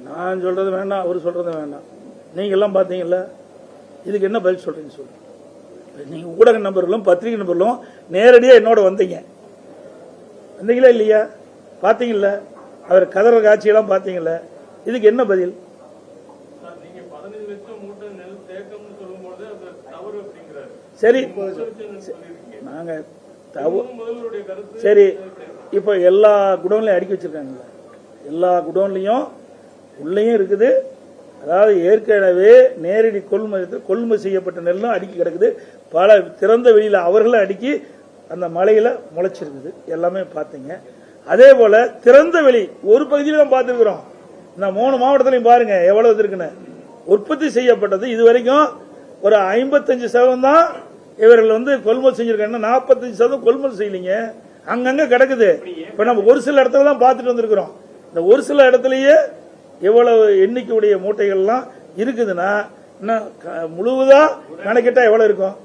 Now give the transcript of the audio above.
நான் சொல்றது வேண்டாம், அவர் சொல்றது வேண்டாம். நீங்க எல்லாம் பாத்தீங்கல்ல, இதுக்கு என்ன பதில் சொல்றீங்க சொல்லுங்க. நீங்க ஊடக நண்பர்களும் பத்திரிகை நண்பர்களும் நேரடியா என்னோட வந்தீங்களா இல்லையா? பாத்தீங்கல்ல, அவர் கதற காட்சியெல்லாம் பாத்தீங்கல்ல, இதுக்கு என்ன பதில்? சரி, நாங்க சரி, இப்ப எல்லா குடோன்லயும் அடுக்கி வச்சிருக்காங்கல்ல, எல்லா குடோன்லயும் உள்ளேயும் இருக்குது. அதாவது ஏற்கனவே நேரடி கொள்முதல் செய்யப்பட்ட நெல்லும் அடுக்கி கிடக்குது. பல திறந்த வெளியில அவர்களும் அடுக்கி அந்த மலையில முளைச்சிருக்குது. எல்லாமே பார்த்தீங்க. அதே போல திறந்த வெளி ஒரு பகுதியில தான் பார்த்துருக்கிறோம். இந்த 3 மாவட்டத்திலையும் பாருங்க எவ்வளவு இருக்குன்னு. உற்பத்தி செய்யப்பட்டது இதுவரைக்கும் ஒரு 55% தான் இவர்கள் கொள்முதல் செஞ்சிருக்காங்க. 45% கொள்முதல் செய்யலீங்க, அங்கங்க கிடக்குது. இப்ப நம்ம ஒரு சில இடத்துல தான் பார்த்துட்டு வந்திருக்கிறோம். இந்த ஒரு சில இடத்துலயே எவ்வளவு எண்ணிக்கையுடைய மூட்டைகள்லாம் இருக்குதுன்னா முழுவதா கணக்கிட்டா எவ்வளவு இருக்கும்?